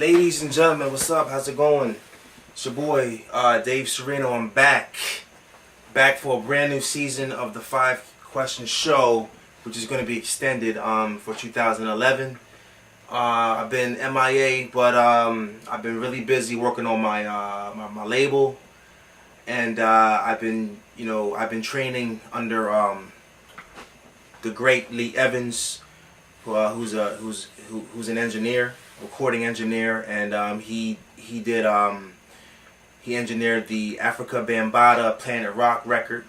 Ladies and gentlemen, what's up? How's it going? It's your boy, Dave Cirino. I'm back for a brand new season of the 5-question show, which is going to be extended for 2011. I've been MIA, but I've been really busy working on my my label, and I've been training under the great Lee Evans, who's an engineer, recording engineer, and he engineered the Africa Bambaataa Planet Rock record.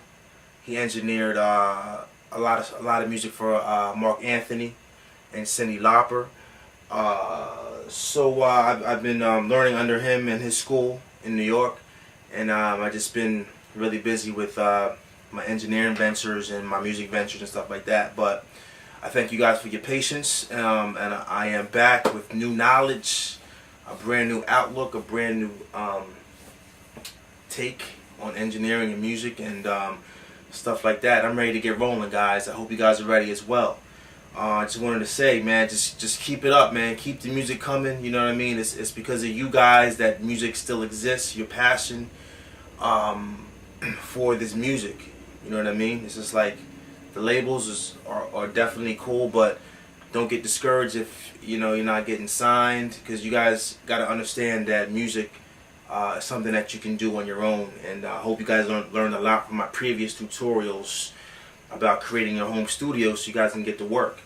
He engineered a lot of music for Mark Anthony and Cyndi Lauper. So I've been learning under him in his school in New York, and I've just been really busy with my engineering ventures and my music ventures and stuff like that. But I thank you guys for your patience, and I am back with new knowledge, a brand new outlook, a brand new take on engineering and music and stuff like that. I'm ready to get rolling, guys. I hope you guys are ready as well. I just wanted to say, man, just keep it up, man. Keep the music coming. You know what I mean? It's because of you guys that music still exists. Your passion for this music. You know what I mean? It's just like the labels are definitely cool, but don't get discouraged if you're not getting signed, because you guys got to understand that music is something that you can do on your own. And I hope you guys learned a lot from my previous tutorials about creating your home studio, so you guys can get to work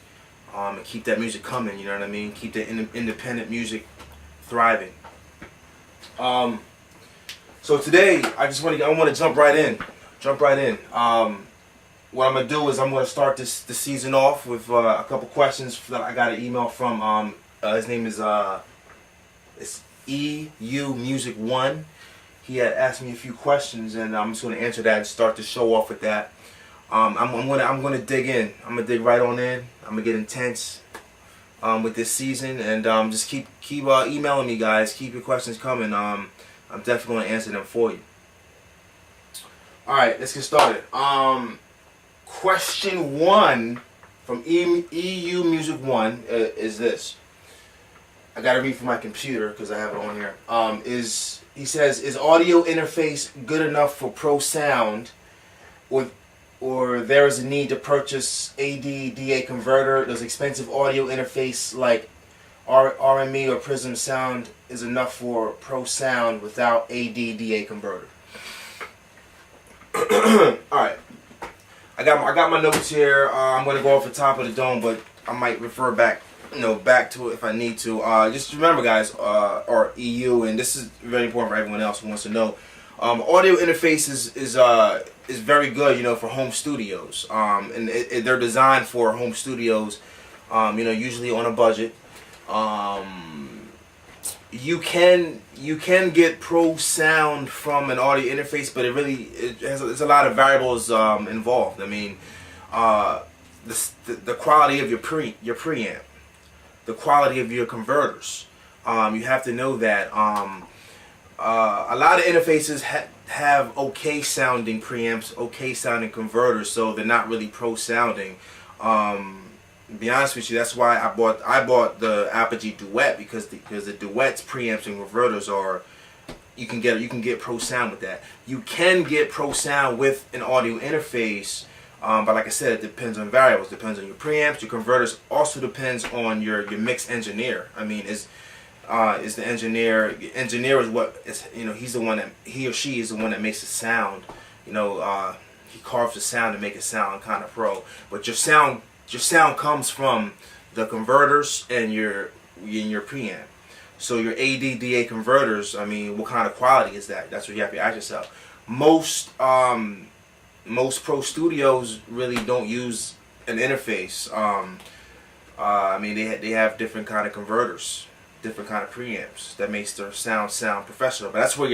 and keep that music coming. You know what I mean? Keep the independent music thriving. So today I want to jump right in. What I'm gonna do is I'm gonna start the season off with a couple questions that I got an email from. His name is it's EU Music 1. He had asked me a few questions, and I'm just gonna answer that and start the show off with that. I'm gonna dig in. I'm gonna dig right on in. I'm gonna get intense with this season, and just keep emailing me, guys. Keep your questions coming. I'm definitely gonna answer them for you. All right, let's get started. Question 1 from EU Music 1 is this. I gotta read from my computer because I have it on here. He says, is audio interface good enough for pro sound, or there is a need to purchase AD/DA converter? Does expensive audio interface like RME or Prism sound is enough for pro sound without AD/DA converter? All right, I got my notes here. I'm gonna go off the top of the dome, but I might refer back to it if I need to. Just remember, guys, or EU, and this is very important for everyone else who wants to know. Audio interface is very good, for home studios. And they're designed for home studios. Usually on a budget. You can get pro sound from an audio interface, but there's a lot of variables involved. I mean, the quality of your preamp, the quality of your converters. You have to know that a lot of interfaces have okay sounding preamps, okay sounding converters, so they're not really pro sounding. To be honest with you, that's why I bought the Apogee Duet, because the Duet's preamps and converters you can get pro sound with that. You can get pro sound with an audio interface, but like I said, it depends on variables. It depends on your preamps, your converters. Also depends on your mix engineer. I mean, is the engineer is what is he or she is the one that makes the sound. He carves the sound to make it sound kind of pro. But your sound comes from the converters and your preamp. So your AD/DA converters, I mean, what kind of quality is that? That's what you have to ask yourself. Most pro studios really don't use an interface. I mean, they have different kind of converters, different kind of preamps that makes their sound professional. But that's where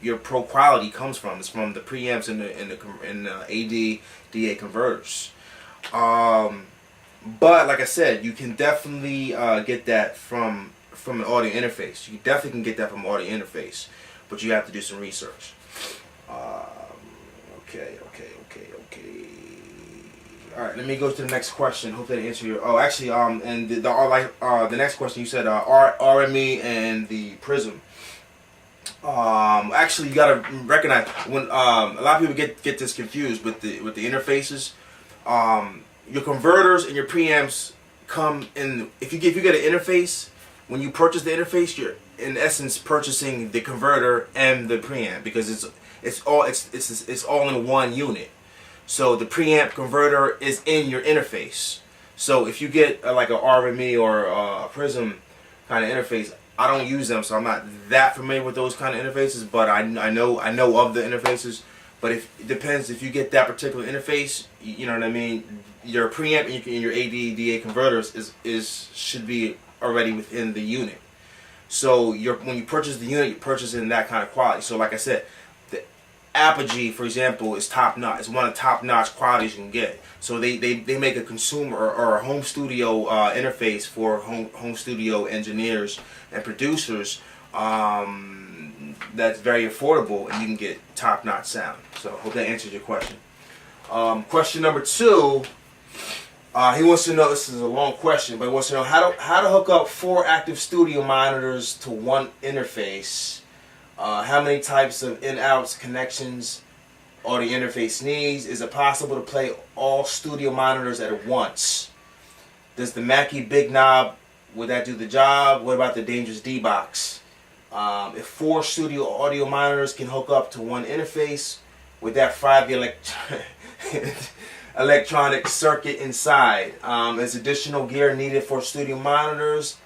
your pro quality comes from. It's from the preamps and the AD/DA converters. But like I said, you can definitely get that from an audio interface. You definitely can get that from an audio interface, but you have to do some research. Okay. All right, let me go to the next question. Hope that answer your. Oh, actually, and the next question you said RME and the Prism. Actually, you gotta recognize when a lot of people get this confused with the interfaces. Your converters and your preamps come in. If you get an interface, when you purchase the interface, you're in essence purchasing the converter and the preamp because it's all in one unit. So the preamp converter is in your interface. So if you get like a RME or a Prism kind of interface, I don't use them, so I'm not that familiar with those kind of interfaces. But I know of the interfaces. But it depends if you get that particular interface. You know what I mean. Your preamp and your AD/DA converters should be already within the unit. So when you purchase the unit, you're purchasing that kind of quality. So like I said, the Apogee, for example, is top notch. It's one of the top notch qualities you can get. So they make a consumer or a home studio interface for home studio engineers and producers that's very affordable, and you can get top notch sound. So I hope that answers your question. Question number 2. He wants to know, this is a long question, but he wants to know how to hook up 4 active studio monitors to one interface. How many types of in-outs connections or the interface needs? Is it possible to play all studio monitors at once? Does the Mackie Big Knob, would that do the job? What about the Dangerous D-Box? If 4 studio audio monitors can hook up to one interface, would that fry the electronic circuit inside? Is additional gear needed for studio monitors,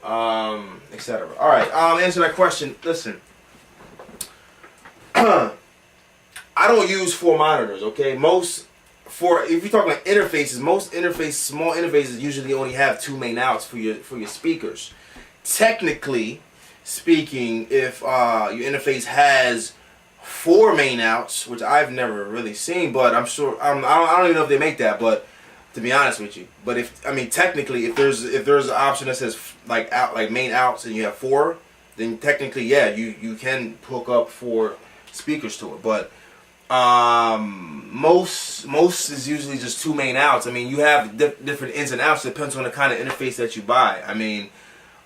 etc.? All right, answer that question. Listen, I don't use 4 monitors. Okay, if you're talking about interfaces, small interfaces usually only have 2 main outs for your speakers. Technically speaking, if your interface has 4 main outs, which I've never really seen, but I'm sure I don't even know if they make that. But to be honest with you, but technically, if there's an option that says like main outs and you have 4, then technically, yeah, you can hook up 4 speakers to it. But most is usually just 2 main outs. I mean, you have different ins and outs. It depends on the kind of interface that you buy. I mean,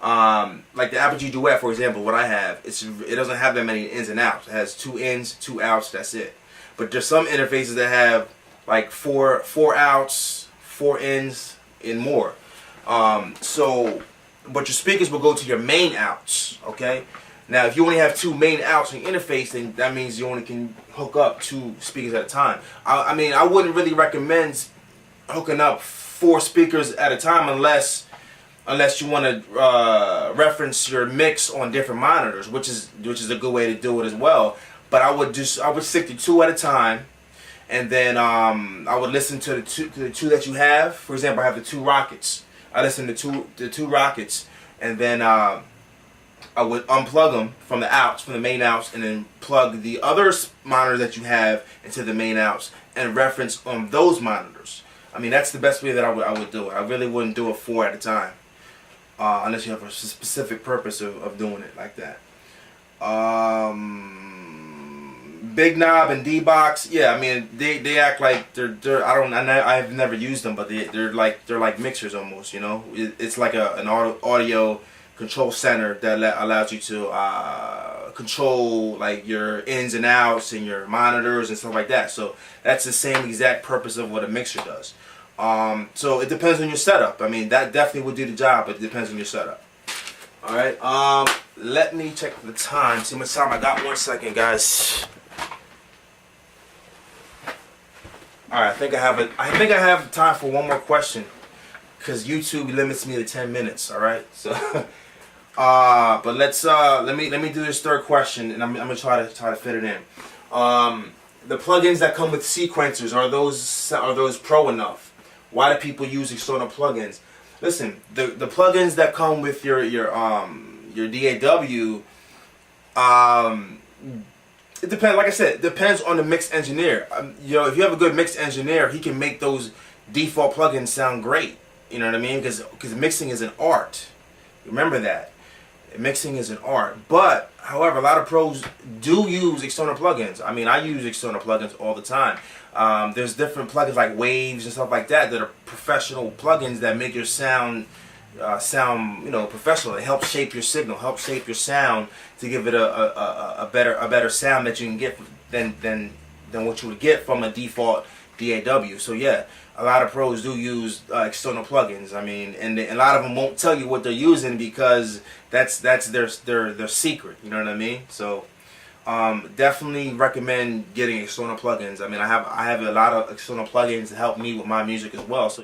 like the Apogee Duet, for example, what I have, it doesn't have that many ins and outs. It has 2 ins, 2 outs. That's it. But there's some interfaces that have like 4 outs, 4 ins, and more. But your speakers will go to your main outs. Okay. Now, if you only have 2 main outs in your interface, then that means you only can hook up 2 speakers at a time. I mean, I wouldn't really recommend hooking up 4 speakers at a time unless you want to reference your mix on different monitors, which is a good way to do it as well. But I would stick to 2 at a time, and then I would listen to the two that you have. For example, I have the 2 Rockets. I listen to the two Rockets, and then I would unplug them from the main outs, and then plug the other monitors that you have into the main outs and reference on those monitors. I mean, that's the best way that I would do it. I really wouldn't do it 4 at a time. Unless you have a specific purpose of doing it like that. Big Knob and D-Box, yeah, I mean they act like I've never used them, but they're like mixers almost, you know. It's like an audio control center that allows you to control like your ins and outs and your monitors and stuff like that. So that's the same exact purpose of what a mixer does. So it depends on your setup. I mean, that definitely would do the job, but it depends on your setup. All right. Let me check the time. See how much time I got. 1 second, guys. All right. I think I have time for one more question, because YouTube limits me to 10 minutes. All right. So, but let me do this 3rd question, and I'm gonna try to fit it in. The plugins that come with sequencers, are those pro enough? Why do people use external plugins? Listen, the plugins that come with your DAW, it depends. Like I said, it depends on the mix engineer. You know, if you have a good mix engineer, he can make those default plugins sound great. You know what I mean? Because mixing is an art. Remember that. Mixing is an art. But however, a lot of pros do use external plugins. I mean, I use external plugins all the time. There's different plugins like Waves and stuff like that are professional plugins that make your sound professional. It helps shape your signal, help shape your sound to give it a better sound that you can get than what you would get from a default DAW. So yeah, a lot of pros do use external plugins. I mean, and a lot of them won't tell you what they're using because that's their secret. You know what I mean? So definitely recommend getting external plugins. I mean, I have a lot of external plugins to help me with my music as well. So